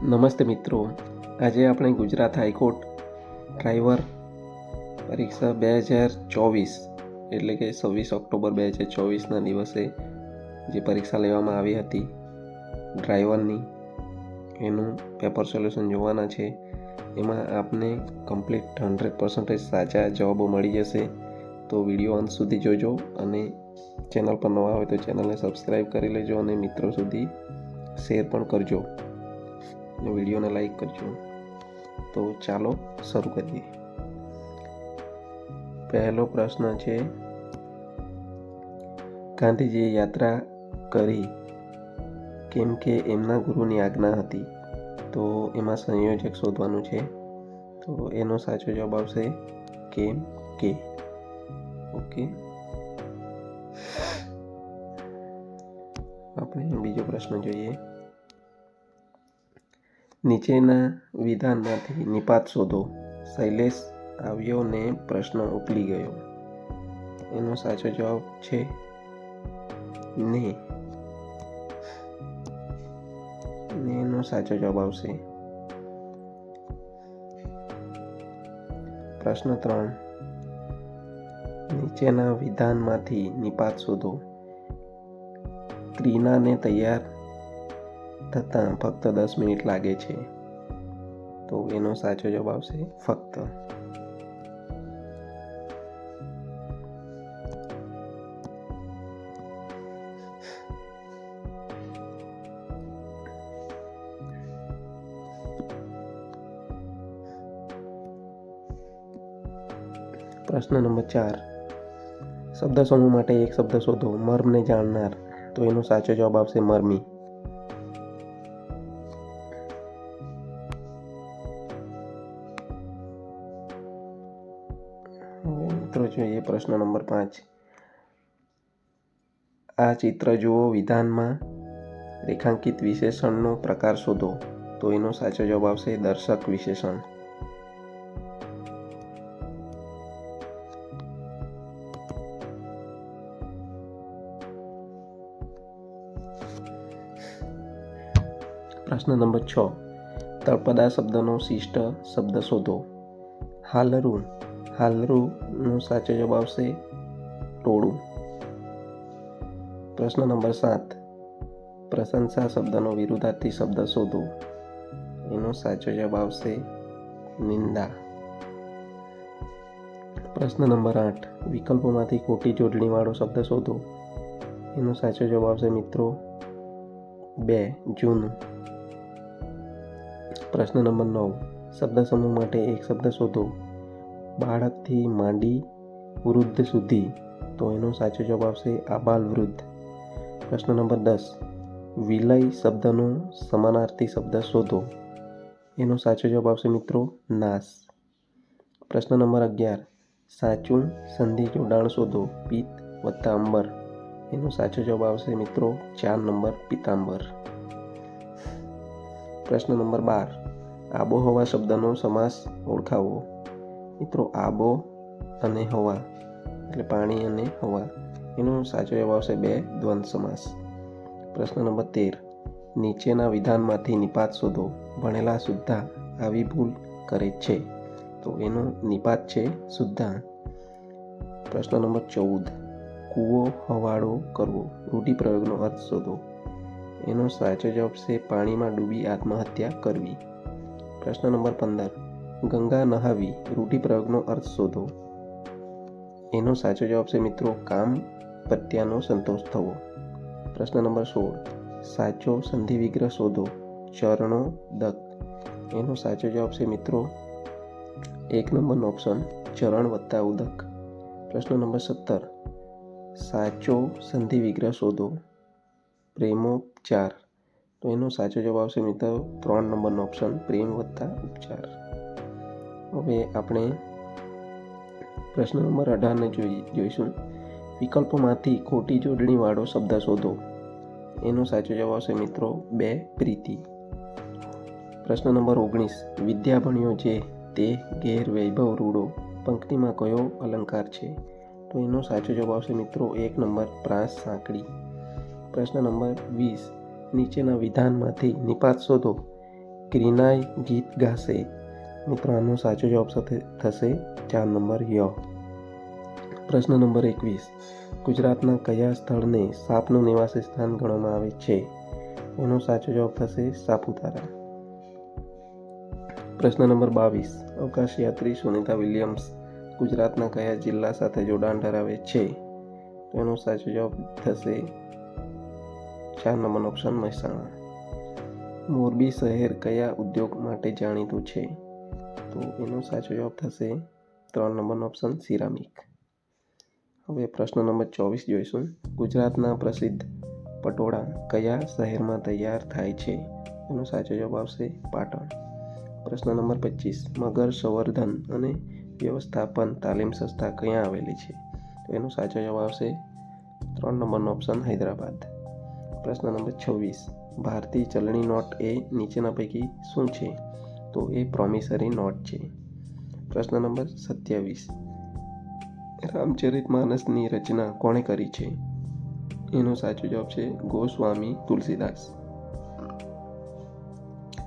નમસ્તે મિત્રો, આજે આપણે ગુજરાત હાઈકોર્ટ ડ્રાઈવર પરીક્ષા 2024 એટલે કે 26 ઓક્ટોબર 2024ના દિવસે જે પરીક્ષા લેવામાં આવી હતી ડ્રાઈવરની, એનું પેપર સોલ્યુશન જોવાના છે. એમાં આપને કમ્પ્લીટ 100% સાચા જવાબો મળી જશે. તો વિડીયો અંત સુધી જોજો અને ચેનલ પર નવા હોય તો ચેનલને સબસ્ક્રાઈબ કરી લેજો અને મિત્રો સુધી શેર પણ કરજો. વિડીયોને લાઈક કરજો. તો ચાલો શરૂ કરીએ. પહેલો પ્રશ્ન છે, ગાંધીજીએ યાત્રા કરી કેમ કે એમના ગુરુની આજ્ઞા હતી. તો એમાં સંયોજક શોધવાનું છે. તો એનો સાચો જવાબ આવશે કેમ કે. ઓકે, આપણે બીજો પ્રશ્ન જોઈએ. નીચેના વિધાનમાંથી નિપાત શોધો. શૈલેષ આવ્યો ને પ્રશ્ન ઉકલી ગયો. એનો સાચો જવાબ છે ને. એનો સાચો જવાબ આવશે. પ્રશ્ન 3, નીચેના વિધાનમાંથી નિપાત શોધો. ક્રીનાને તૈયાર થતાં ફક્ત 10 મિનિટ લાગે છે. તો એનો સાચો જવાબ આવશે ફક્ત. પ્રશ્ન નંબર 4, શબ્દ સમૂહ માટે એક શબ્દ શોધો. મર્મને જાણનાર. તો એનો સાચો જવાબ આવશે મર્મી. હવે મિત્રો જોઈએ પ્રશ્ન નંબર 5. આ ચિત્ર જુઓ, વિધાનમાં રેખાંકિત વિશેષણનો પ્રકાર શોધો. તો એનો સાચો જવાબ આવશે દર્શક વિશેષણ. પ્રશ્ન નંબર 6, તળપદા શબ્દનો શિષ્ટ શબ્દ શોધો. હાલરું. હાલરુંનો સાચો જવાબ આવશે ટોળું. પ્રશ્ન નંબર 7, પ્રશંસા શબ્દનો વિરુદ્ધાર્થી શબ્દ શોધો. એનો સાચો જવાબ આવશે નિંદા. પ્રશ્ન નંબર 8, વિકલ્પોમાંથી ખોટી જોડણીવાળો શબ્દ શોધો. એનો સાચો જવાબ આવશે મિત્રો 2, જૂનું. પ્રશ્ન નંબર 9, શબ્દ સમૂહ માટે એક શબ્દ શોધો. બાળકથી માંડી વૃદ્ધ સુધી. તો એનો સાચો જવાબ આવશે આબાલ વૃદ્ધ. પ્રશ્ન નંબર 10, વિલય શબ્દનો સમાનાર્થી શબ્દ શોધો. એનો સાચો જવાબ આવશે મિત્રો નાશ. પ્રશ્ન નંબર 11, સાચું સંધિ જોડાણ શોધો. પિત્ત વત્તા અંબર. એનો સાચો જવાબ આવશે મિત્રો 4 નંબર પિતાંબર. પ્રશ્ન નંબર 12, આબોહવા શબ્દનો સમાસ ઓળખાવો. મિત્રો આબો અને હવા એટલે પાણી અને હવા. એનો સાચો જવાબ આવશે 2 દ્વંદ્વ સમાસ. પ્રશ્ન નંબર 13, નીચેના વિધાનમાંથી નિપાત શોધો. ભણેલા સુદ્ધા આવી ભૂલ કરે છે. તો એનો નિપાત છે સુદ્ધા. પ્રશ્ન નંબર 14, કૂવો હવાડો કરવો. રૂઢિપ્રયોગનો અર્થ શોધો. એનો સાચો જવાબ છે પાણીમાં ડૂબી આત્મહત્યા કરવી. પ્રશ્ન નંબર 15, ગંગા નહાવી. રૂઢિપ્રયોગનો અર્થ શોધો. એનો સાચો જવાબ છે મિત્રો કામ પ્રત્યાનો સંતોષ થવો. પ્રશ્ન નંબર 16, સાચો સંધિ વિગ્રહ શોધો. ચરણો દક. એનો સાચો જવાબ છે મિત્રો 1 નંબરનો ઓપ્શન ચરણ વત્તા ઉદક. પ્રશ્ન નંબર 17, સાચો સંધિ વિગ્રહ શોધો. પ્રેમોપચાર. તો એનો સાચો જવાબ આવશે મિત્રો 3 નંબરનો ઓપ્શન પ્રેમ વત્તા ઉપચાર. હવે આપણે પ્રશ્ન નંબર 18ને જોઈશું. વિકલ્પોમાંથી ખોટી જોડણીવાળો શબ્દ શોધો. એનો સાચો જવાબ આવશે મિત્રો 2 પ્રીતિ. પ્રશ્ન નંબર 19, વિદ્યા ભણ્યો જે તે ઘેર વૈભવ રૂડો. પંક્તિમાં કયો અલંકાર છે. તો એનો સાચો જવાબ આવશે મિત્રો 1 નંબર પ્રાસ સાંકળી. પ્રશ્ન નંબર 20, નીચેના વિધાનમાંથી નિપાત શોધો. ક્રિનાઈ ગીત ગાશે? મિત્રો આનો સાચો જવાબ થશે 4 નંબર ય. પ્રશ્ન નંબર 21. ગુજરાતના કયા સ્થળને સાપનું નિવાસી સ્થાન ગણવામાં આવે છે? એનો સાચો જવાબ થશે સાપુતારા. પ્રશ્ન નંબર 22. અવકાશયાત્રી સુનિતા વિલિયમ્સ ગુજરાતના કયા જિલ્લા સાથે જોડાણ ધરાવે છે? તો એનો સાચો જવાબ થશે 4 નંબરનો ઓપ્શન મહેસાણા. મોરબી શહેર કયા ઉદ્યોગ માટે જાણીતું છે? તો એનો સાચો જવાબ થશે 3 નંબરનો ઓપ્શન સિરામિક. હવે પ્રશ્ન નંબર 24 જોઈશું. ગુજરાતના પ્રસિદ્ધ પટોળા કયા શહેરમાં તૈયાર થાય છે? એનો સાચો જવાબ આવશે પાટણ. પ્રશ્ન નંબર 25. મગર સંવર્ધન અને વ્યવસ્થાપન તાલીમ સંસ્થા ક્યાં આવેલી છે? તો એનો સાચો જવાબ આવશે 3 નંબરનો ઓપ્શન હૈદરાબાદ. પ્રશ્ન નંબર 26. ભારતીય ચલણી નોટ એ નીચેના પૈકી શું છે? તો એ પ્રોમિસરી નોટ છે. પ્રશ્ન નંબર 27. રામચરિતમાનસની રચના કોણે કરી છે? એનો સાચો જવાબ છે ગોસ્વામી તુલસીદાસ.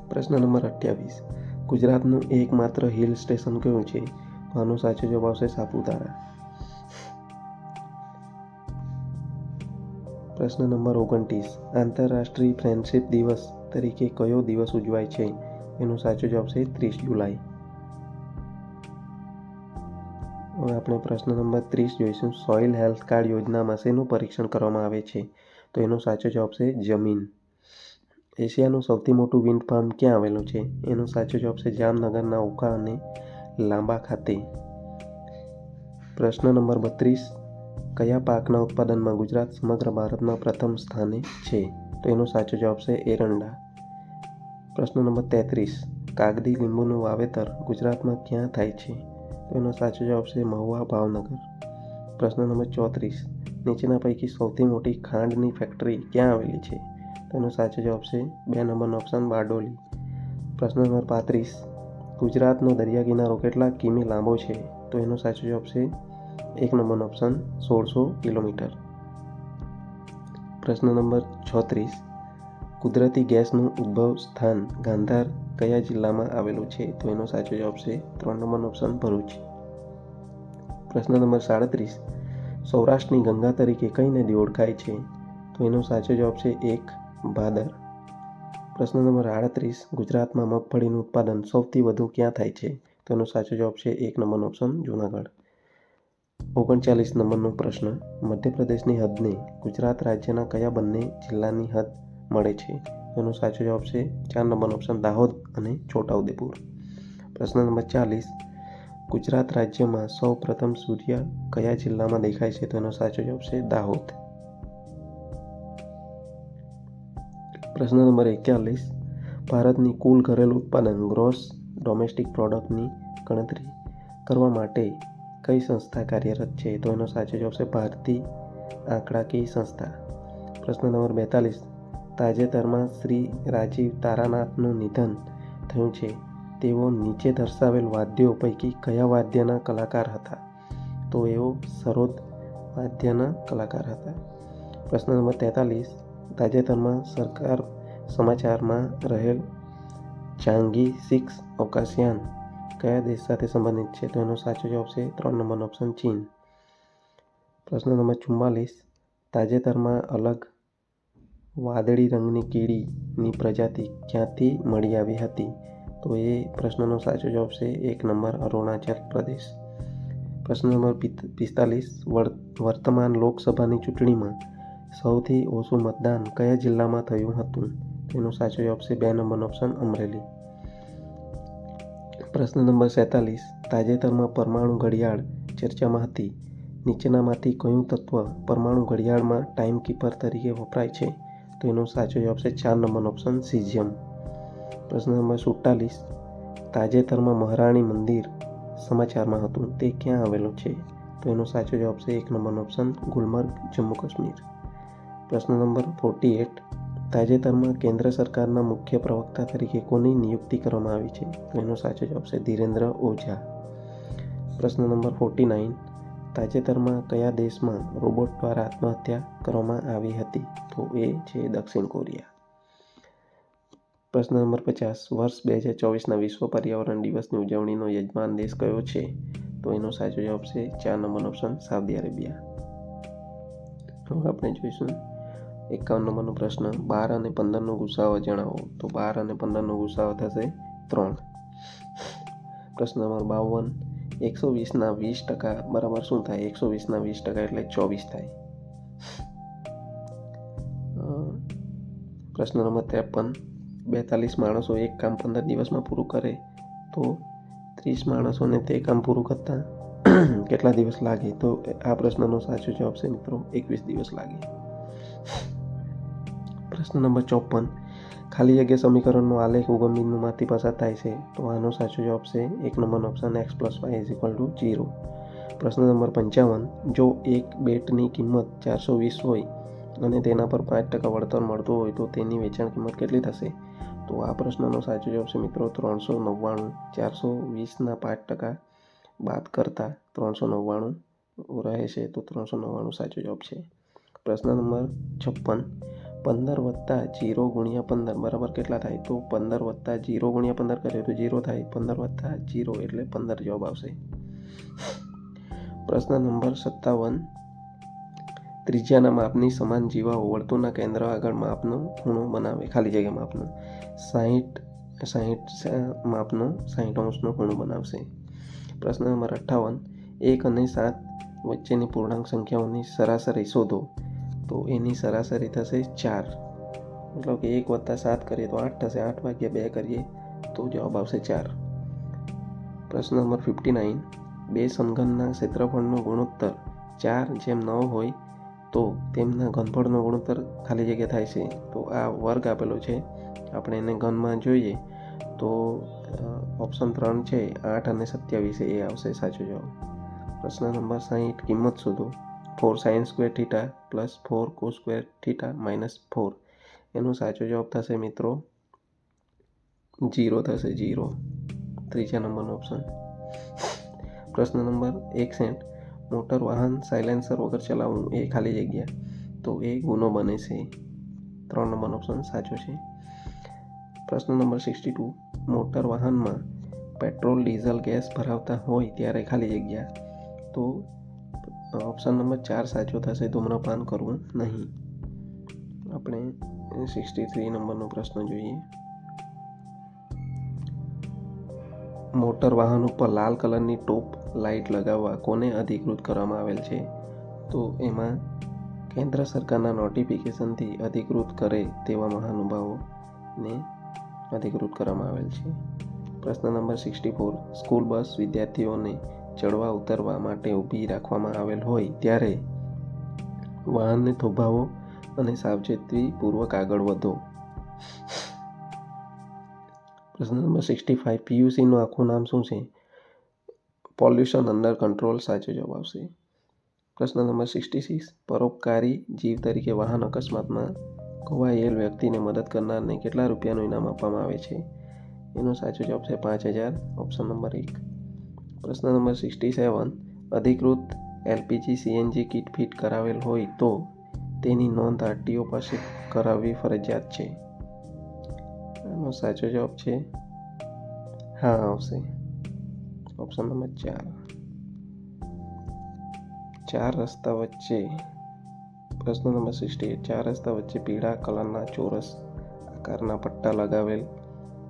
પ્રશ્ન નંબર 28. ગુજરાતનું એકમાત્ર હિલ સ્ટેશન કયું છે? તો આનો સાચો જવાબ આવશે સાપુતારા. પ્રશ્ન નંબર 29. આંતરરાષ્ટ્રીય ફ્રેન્ડશિપ દિવસ તરીકે કયો દિવસ ઉજવાય છે? એનો સાચો જવાબ છે 30 જુલાઈ. હવે આપણે પ્રશ્ન નંબર 30 જોઈશું. સોઇલ હેલ્થ કાર્ડ યોજનામાં શેનું પરીક્ષણ કરવામાં આવે છે? તો એનો સાચો જવાબ છે જમીન. એશિયાનું સૌથી મોટું વિન્ડ ફાર્મ ક્યાં આવેલું છે? એનો સાચો જવાબ છે જામનગરના ઓખા અને લાંબા ખાતે. પ્રશ્ન નંબર 32. કયા પાકના ઉત્પાદનમાં ગુજરાત સમગ્ર ભારતમાં પ્રથમ સ્થાને છે? તો એનો સાચો જવાબ છે એરંડા. પ્રશ્ન નંબર 33. કાગદી લીંબુનું વાવેતર ગુજરાતમાં ક્યાં થાય છે? તો એનો સાચો જવાબ છે મહુવા, ભાવનગર. પ્રશ્ન નંબર 34. નીચેના પૈકી સૌથી મોટી ખાંડની ફેક્ટરી ક્યાં આવેલી છે? તો એનો સાચો જવાબ છે 2 નંબરનો ઓપ્શન બારડોલી. પ્રશ્ન નંબર 35. ગુજરાતનો દરિયા કિનારો કેટલા કિમી લાંબો છે? તો એનો સાચો જવાબ છે 1 નંબરનો ઓપ્શન 1600 કિલોમીટર. પ્રશ્ન નંબર 36. કુદરતી ગેસનું ઉદ્ભવ સ્થાન ગાંધાર કયા જિલ્લામાં આવેલું છે? તો એનો સાચો જવાબ છે 3 નંબરનો ઓપ્શન ભરૂચ. પ્રશ્ન નંબર 37. સૌરાષ્ટ્રની ગંગા તરીકે કઈ નદી ઓળખાય છે? તો એનો સાચો જવાબ છે 1 ભાદર. પ્રશ્ન નંબર 38. ગુજરાતમાં મગફળીનું ઉત્પાદન સૌથી વધુ ક્યાં થાય છે? તો એનો સાચો જવાબ છે 1 નંબરનો ઓપ્શન જૂનાગઢ. 39 નંબરનો પ્રશ્ન. મધ્યપ્રદેશની હદને ગુજરાત રાજ્યના કયા બંને જિલ્લાની હદ મળે છે? એનો સાચો જવાબ છે 4 નંબરનો ઓપ્શન દાહોદ અને છોટાઉદેપુર. પ્રશ્ન નંબર 40. ગુજરાત રાજ્યમાં સૌ પ્રથમ સૂર્ય કયા જિલ્લામાં દેખાય છે? તો એનો સાચો જવાબ છે દાહોદ. પ્રશ્ન નંબર 41. ભારતની કુલ ઘરેલું ઉત્પાદન ગ્રોસ ડોમેસ્ટિક પ્રોડક્ટની ગણતરી કરવા માટે કઈ સંસ્થા કાર્યરત છે? તો એનો સાચો જવાબ છે ભારતીય આંકડાકીય સંસ્થા. પ્રશ્ન નંબર 42. તાજેતરમાં શ્રી રાજીવ તારાનાથનું નિધન થયું છે. તેઓ નીચે દર્શાવેલ વાદ્યો પૈકી કયા વાદ્યના કલાકાર હતા? તો એઓ સરોદ વાદ્યના કલાકાર હતા. પ્રશ્ન નંબર 43. તાજેતરમાં સરકાર સમાચારમાં રહેલ ચાંગી 6 અવકાશયાન કયા દેશ સાથે સંબંધિત છે? તો એનો સાચો જવાબ છે 3 નંબરનો ઓપ્શન ચીન. પ્રશ્ન નંબર 44. તાજેતરમાં અલગ વાદળી રંગની કીડીની પ્રજાતિ ક્યાંથી મળી આવી હતી? તો એ પ્રશ્નનો સાચો જવાબ છે 1 નંબર અરુણાચલ પ્રદેશ. પ્રશ્ન નંબર 45. વર્તમાન લોકસભાની ચૂંટણીમાં સૌથી ઓછું મતદાન કયા જિલ્લામાં થયું હતું? તેનો સાચો જવાબ છે 2 નંબરનો ઓપ્શન અમરેલી. પ્રશ્ન નંબર 47. તાજેતરમાં પરમાણુ ઘડિયાળ ચર્ચામાં હતી. નીચેનામાંથી કયું તત્વ પરમાણુ ઘડિયાળમાં ટાઈમકીપર તરીકે વપરાય છે? તો એનો સાચો જવાબ છે 4 નંબરનો ઓપ્શન સીઝિયમ. પ્રશ્ન નંબર 47. તાજેતરમાં મહારાણી મંદિર સમાચારમાં હતું તે ક્યાં આવેલું છે? તો એનો સાચો જવાબ છે 1 નંબરનો ઓપ્શન ગુલમર્ગ, જમ્મુ કાશ્મીર. પ્રશ્ન નંબર 48. તાજેતરમાં કેન્દ્ર સરકારના મુખ્ય પ્રવક્તા તરીકે કોની નિયુક્તિ કરવામાં આવી છે? તો એનો સાચો જવાબ છે ધીરેન્દ્ર ઓઝા. પ્રશ્ન નંબર 49. તાજેતરમાં કયા દેશમાં રોબોટ દ્વારા આત્મહત્યા કરવામાં આવી હતી? તો એ છે દક્ષિણ કોરિયા. પ્રશ્ન નંબર 50. વર્ષ 2024ના વિશ્વ પર્યાવરણ દિવસની ઉજવણીનો યજમાન દેશ કયો છે? તો એનો સાચો જવાબ છે 4 નંબરનો ઓપ્શન સાઉદી અરેબિયા. હવે આપણે જોઈશું 51 નંબરનો પ્રશ્ન. 12 અને 15નો ગુસાઅ જણાવો. તો 12 અને 15નો ગુસાઅ થશે 3. પ્રશ્ન નંબર 52. 120ના 20% બરાબર શું થાય? 120ના 20% એટલે 24 થાય. પ્રશ્ન નંબર 53. 42 માણસો એક કામ 15 દિવસમાં પૂરું કરે તો 30 માણસોને તે કામ પૂરું કરતા કેટલા દિવસ લાગે? તો આ પ્રશ્નનો સાચો જવાબ છે મિત્રો 21 દિવસ લાગે. પ્રશ્ન નંબર 54. ખાલી જગ્યા સમીકરણનો આલેખ ઉગમ બિંદુમાંથી પસાર થાય છે. તો આનો સાચો જવાબ છે 1 નંબરનો ઓપ્શન x + y = 0. પ્રશ્ન નંબર 55. જો એક બેટની કિંમત 420 હોય અને તેના પર 5% વળતર મળતું હોય તો તેની વેચાણ કિંમત કેટલી થશે? તો આ પ્રશ્નનો સાચો જવાબ છે મિત્રો 399. 420ના 5% બાદ કરતા 399 રહે છે, તો 399 સાચો જવાબ છે. પ્રશ્ન નંબર 56. 15 વત્તા 0 ગુણ્યા 15 બરાબર કેટલા થાય? તો 15 વત્તા 0 ગુણ્યા 15 કરીએ તો 0 થાય. 15 વત્તા 0 એટલે 15 જવાબ આવશે. પ્રશ્ન નંબર 57. ત્રિજ્યાના માપની સમાન જીવાઓ વર્તુળના કેન્દ્ર આગળ માપનો ખૂણો બનાવે. ખાલી જગ્યા માપનો 60 માપનો 60° ખૂણો બનાવશે. પ્રશ્ન નંબર 58. 1 અને 7 વચ્ચેની પૂર્ણાંક સંખ્યાઓની સરાસરી શોધો. તો એની સરાસરી થશે 4. મતલબ કે 1 વત્તા 7 કરીએ તો 8 થશે. 8 ભાગ્યા 2 કરીએ તો જવાબ આવશે 4. પ્રશ્ન નંબર 59. બે સમઘનના ક્ષેત્રફળનો ગુણોત્તર 4:9 હોય તો તેમના ઘનફળનો ગુણોત્તર ખાલી જગ્યા થાય છે. તો આ વર્ગ આપેલો છે, આપણે એને ઘનમાં જોઈએ તો ઓપ્શન 3 છે 8 અને 27 એ આવશે સાચો જવાબ. પ્રશ્ન નંબર 60. કિંમત શોધો. 4sin² θ + 4cos² θ - 4. એનો સાચો જવાબ થશે મિત્રો 0 થશે 0. ત્રીજા નંબરનો ઓપ્શન. પ્રશ્ન નંબર 61. મોટર વાહન સાયલેન્સર વગર ચલાવવું એ ખાલી જગ્યા તો એ ગુનો બને છે. 3 નંબરનો ઓપ્શન સાચો છે. પ્રશ્ન નંબર 62. મોટર વાહનમાં પેટ્રોલ, ડીઝલ, ગેસ ભરાવતા હોય ત્યારે ખાલી જગ્યા તો ઓપ્શન નંબર 4 સાચો થશે, ધૂમ્રપાન કરવું નહીં. આપણે 63 નંબરનો પ્રશ્ન જોઈએ. મોટર વાહન ઉપર લાલ કલરની ટોપ લાઇટ લગાવવા કોને અધિકૃત કરવામાં આવેલ છે? તો એમાં કેન્દ્ર સરકારના નોટિફિકેશનથી અધિકૃત કરે તેવા મહાનુભાવોને અધિકૃત કરવામાં આવેલ છે. પ્રશ્ન નંબર 64. સ્કૂલ બસ વિદ્યાર્થીઓને ચડવા ઉતરવા માટે ઊભી રાખવામાં આવેલ હોય ત્યારે વાહનને થોભાવો અને સાવચેતીપૂર્વક આગળ વધો. પ્રશ્ન નંબર 65. PUCનું આખું નામ શું છે? પોલ્યુશન અંડર કંટ્રોલ સાચો જવાબ આવશે. પ્રશ્ન નંબર 66. પરોપકારી જીવ તરીકે વાહન અકસ્માતમાં ખોવાયેલ વ્યક્તિને મદદ કરનારને કેટલા રૂપિયાનું ઇનામ આપવામાં આવે છે? એનો સાચો જવાબ છે 5000. Option number 1. પ્રશ્ન નંબર 67. અધિકૃત LPG CNG કિટ ફિટ કરાવેલ હોય તો તેની નોંધ RTO પાસે કરાવવી ફરજિયાત છે. આનો સાચો જવાબ છે હા આવશે. Option number 4. 4 રસ્તા વચ્ચે. પ્રશ્ન નંબર 68. 4 રસ્તા વચ્ચે પીળા કલરના ચોરસ આકારના પટ્ટા લગાવેલ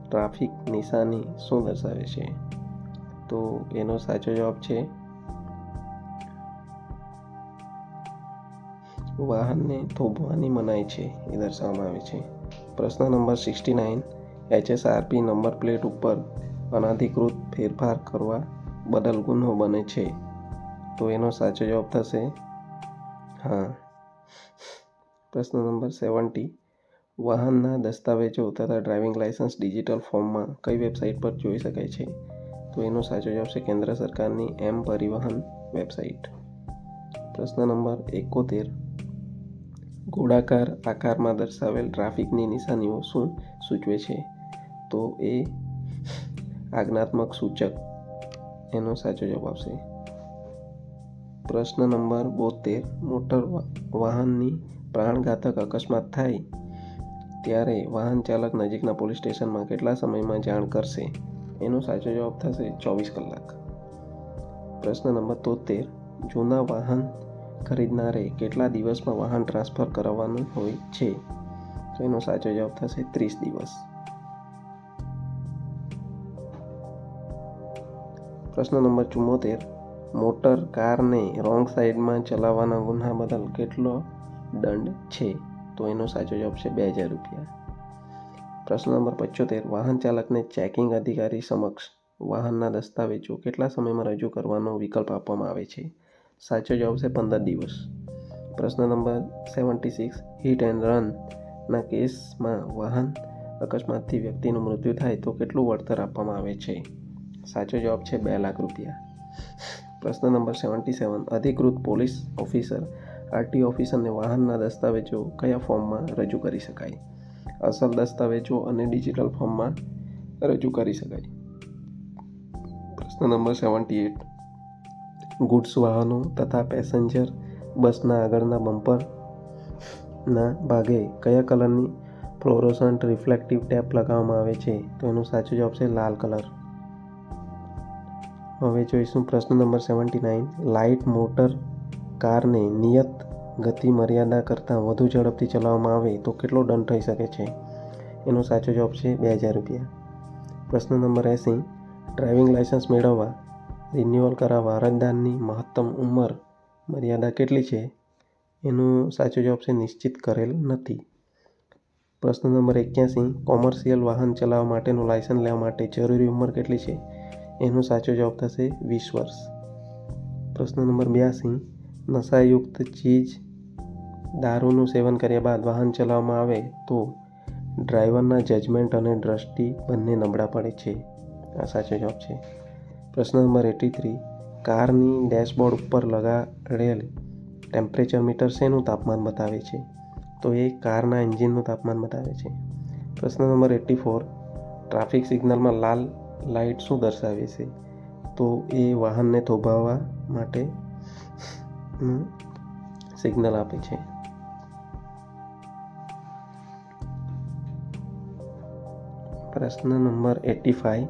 ટ્રાફિક નિશાની શું દર્શાવે છે? તો એનો સાચો જવાબ છે વાહનને થોભવાની મનાઈ છે એ દર્શાવવામાં આવે છે. પ્રશ્ન નંબર 69. HSRP નંબર પ્લેટ ઉપર અનધિકૃત ફેરફાર કરવા બદલ ગુનો બને છે. તો એનો સાચો જવાબ થશે હા. પ્રશ્ન નંબર 70. વાહનના દસ્તાવેજો તથા ડ્રાઇવિંગ લાયસન્સ ડિજિટલ ફોર્મમાં કઈ વેબસાઇટ પર જોઈ શકાય છે? તો એનો સાચો જવાબ છે કેન્દ્ર સરકારની પરિવહન વેબસાઇટ. પ્રશ્ન નંબર 71. ગોળાકાર આકારમાં દર્શાવેલ ટ્રાફિકની નિશાનીઓ શું સૂચવે છે? તો એ આજ્ઞાત્મક સૂચક એનો સાચો જવાબ આવશે. પ્રશ્ન નંબર 72. મોટર વાહનની પ્રાણઘાતક અકસ્માત થાય ત્યારે વાહન ચાલક નજીકના પોલીસ સ્ટેશનમાં કેટલા સમયમાં જાણ કરશે? એનો સાચો જવાબ થશે 24 કલાક. પ્રશ્ન નંબર 73. જૂના વાહન ખરીદનારે કેટલા દિવસમાં વાહન ટ્રાન્સફર કરાવવાનું હોય છે? તો એનો સાચો જવાબ થશે 30 દિવસ. પ્રશ્ન નંબર 74. મોટર કારને રોંગ સાઈડમાં ચલાવવાના ગુન્હા બદલ કેટલો દંડ છે? તો એનો સાચો જવાબ છે 2000 રૂપિયા. પ્રશ્ન નંબર 75. વાહન ચાલકને ચેકિંગ અધિકારી સમક્ષ વાહનના દસ્તાવેજો કેટલા સમયમાં રજૂ કરવાનો વિકલ્પ આપવામાં આવે છે? સાચો જવાબ છે 15 દિવસ. પ્રશ્ન નંબર 76. હિટ એન્ડ રન ના કેસમાં વાહન અકસ્માતથી વ્યક્તિનું મૃત્યુ થાય તો કેટલું વળતર આપવામાં આવે છે? સાચો જવાબ છે 2 લાખ રૂપિયા. પ્રશ્ન નંબર 77. અધિકૃત પોલીસ ઓફિસર આરટીઓ ઓફિસરને વાહનના દસ્તાવેજો કયા ફોર્મમાં રજૂ કરી શકાય? અસલ દસ્તાવેજો અને ડિજિટલ ફોર્મમાં રજૂ કરી શકાય. પ્રશ્ન નંબર 78. ગુડ્સ વાહનો તથા પેસેન્જર બસના આગળના બમ્પરના ભાગે કયા કલરની ફ્લોરોસન્ટ રિફ્લેક્ટિવ ટેપ લગાવવામાં આવે છે? તો એનો સાચો જવાબ છે લાલ કલર. હવે જોઈશું પ્રશ્ન નંબર 79. લાઇટ મોટર કારને નિયત ગતિ મર્યાદા કરતાં વધુ ઝડપથી ચલાવવામાં આવે તો કેટલો દંડ થઈ શકે છે? એનો સાચો જવાબ છે 2000 રૂપિયા. પ્રશ્ન નંબર 80. ડ્રાઇવિંગ લાયસન્સ મેળવવા રિન્યુઅલ કરાવવા અરજદારની મહત્તમ ઉંમર મર્યાદા કેટલી છે? એનો સાચો જવાબ છે નિશ્ચિત કરેલ નથી. પ્રશ્ન નંબર 81. કોમર્શિયલ વાહન ચલાવવા માટેનું લાયસન્સ લેવા માટે જરૂરી ઉંમર કેટલી છે? એનો સાચો જવાબ થશે 20 વર્ષ. પ્રશ્ન નંબર 82. નશાયુક્ત ચીજ દારૂનું સેવન કર્યા બાદ વાહન ચલાવવામાં આવે તો ડ્રાઈવરના જજમેન્ટ અને દ્રષ્ટિ બંને નબળા પડે છે. આ સાચો જવાબ છે. પ્રશ્ન નંબર 83. કારની ડેશબોર્ડ ઉપર લગાડેલ ટેમ્પરેચર મીટર શેનું તાપમાન બતાવે છે? તો એ કારના એન્જિનનું તાપમાન બતાવે છે. પ્રશ્ન નંબર 84. ટ્રાફિક સિગ્નલમાં લાલ લાઇટ શું દર્શાવે છે? તો એ વાહનને થોભાવવા માટે સિગ્નલ આપે છે. પ્રશ્ન નંબર 85.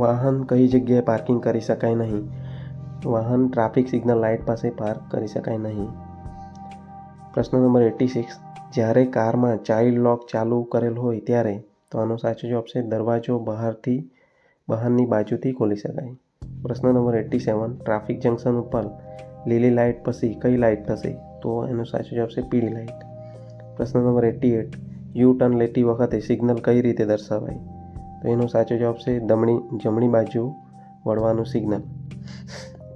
વાહન કઈ જગ્યાએ પાર્કિંગ કરી શકાય નહીં? વાહન ટ્રાફિક સિગ્નલ લાઇટ પાસે પાર્ક કરી શકાય નહીં. પ્રશ્ન નંબર 86. જ્યારે કારમાં ચાઇલ્ડ લોક ચાલુ કરેલ હોય ત્યારે? તો આનો સાચો જવાબ છે દરવાજો બહારની બાજુથી ખોલી શકાય. પ્રશ્ન નંબર 87. ટ્રાફિક જંકશન ઉપર લીલી લાઇટ પછી કઈ લાઇટ થશે? તો એનો સાચો જવાબ છે પીળી લાઇટ. પ્રશ્ન નંબર 88. યુ ટર્ન લેતી વખતે સિગ્નલ કઈ રીતે દર્શાવાય? તો એનો સાચો જવાબ છે જમણી બાજુ વળવાનું સિગ્નલ.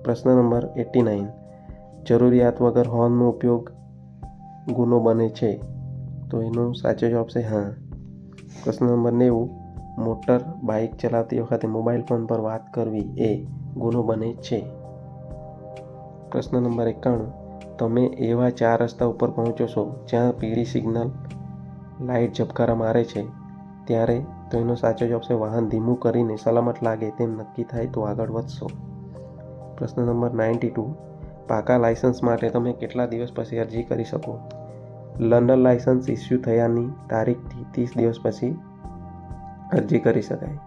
પ્રશ્ન નંબર 89. જરૂરિયાત વગર હોર્નનો ઉપયોગ ગુનો બને છે? તો એનો સાચો જવાબ છે હા. પ્રશ્ન નંબર 90. મોટર બાઇક ચલાવતી વખતે મોબાઈલ ફોન પર વાત કરવી એ ગુનો બને છે? પ્રશ્ન નંબર 91. તમે એવા 4 રસ્તા ઉપર પહોંચો છો જ્યાં પીળી સિગ્નલ લાઇટ ઝબકારા મારે છે ત્યારે? તો એનો સાચો જવાબ છે વાહન ધીમું કરીને સલામત લાગે તેમ નક્કી થાય તો આગળ વધશો. પ્રશ્ન નંબર 92. પાકા લાયસન્સ માટે તમે કેટલા દિવસ પછી અરજી કરી શકો? લંડન લાયસન્સ ઇસ્યુ થયાની તારીખથી 30 દિવસ પછી અરજી કરી શકાય.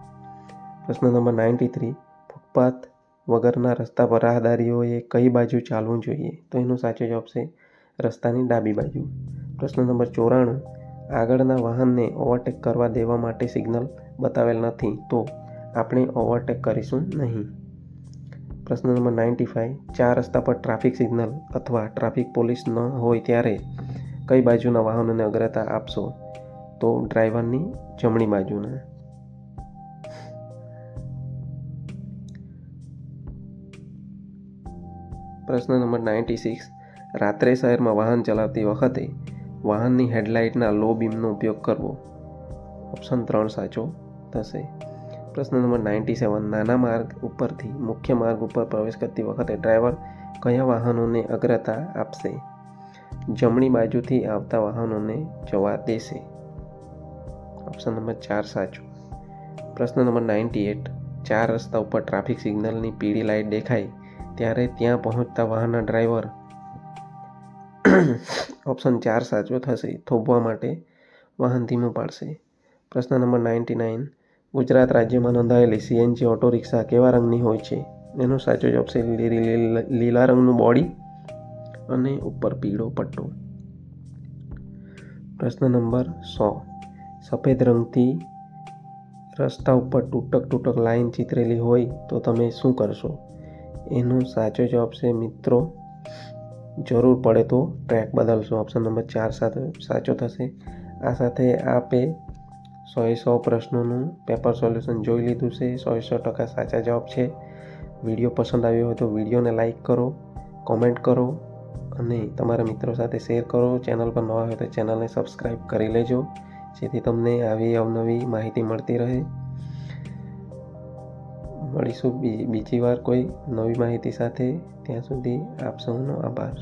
પ્રશ્ન નંબર 93. ફૂટપાથ વગરના રસ્તા પર રાહદારીઓએ કઈ બાજુ ચાલવું જોઈએ? તો એનો સાચો જવાબ છે રસ્તાની ડાબી બાજુ. પ્રશ્ન નંબર 94. આગળના વાહનને ઓવરટેક કરવા દેવા માટે સિગ્નલ બતાવેલ નથી તો આપણે ઓવરટેક કરીશું નહીં. પ્રશ્ન નંબર 95. 4 રસ્તા પર ટ્રાફિક સિગ્નલ અથવા ટ્રાફિક પોલીસ ન હોય ત્યારે કઈ બાજુના વાહનોને અગ્રતા આપશો? તો ડ્રાઈવરની જમણી બાજુના. પ્રશ્ન નંબર 96. રાત્રે શહેરમાં વાહન ચલાવતી વખતે વાહનની હેડલાઇટના લો બીમનો ઉપયોગ કરવો? ઓપ્શન 3 સાચો થશે. પ્રશ્ન નંબર 97. નાના માર્ગ ઉપરથી મુખ્ય માર્ગ ઉપર પ્રવેશ કરતી વખતે ડ્રાઈવર કયા વાહનોને અગ્રતા આપશે? જમણી બાજુથી આવતા વાહનોને જવા દેશે. ઓપ્શન નંબર 4 સાચો. પ્રશ્ન નંબર 98. 4 રસ્તા ઉપર ટ્રાફિક સિગ્નલની પીળી લાઇટ દેખાય ત્યારે ત્યાં પહોંચતા વાહનના ડ્રાઈવર ઓપ્શન 4 સાચો થશે થોભવા માટે વાહન ધીમું પાડશે. પ્રશ્ન નંબર 99. ગુજરાત રાજ્યમાં નોંધાયેલી સીએનજી ઓટો રિક્ષા કેવા રંગની હોય છે? એનો સાચો જવાબ છે લીલા રંગનું બોડી અને ઉપર પીળો પટ્ટો. પ્રશ્ન નંબર 100. સફેદ રંગથી રસ્તા ઉપર તૂટક લાઈન ચિતરેલી હોય તો તમે શું કરશો? એનો સાચો જવાબ છે મિત્રો, જરૂર પડે તો ટ્રેક બદલશો. ઓપ્શન નંબર 4 સાચો થશે. આ સાથે આપે 100 પ્રશ્નોનું પેપર સોલ્યુશન જોઈ લીધું છે. 100% સાચા જવાબ છે. વિડીયો પસંદ આવ્યો હોય તો વિડીયોને લાઈક કરો, કોમેન્ટ કરો અને તમારા મિત્રો સાથે શેર કરો. ચેનલ પર નવા હોય તો ચેનલને સબસ્ક્રાઈબ કરી લેજો, જેથી તમને આવી અવનવી માહિતી મળતી રહે. મળીશું બીજી વાર કોઈ નવી માહિતી સાથે. ત્યાં સુધી આપ સૌનો આભાર.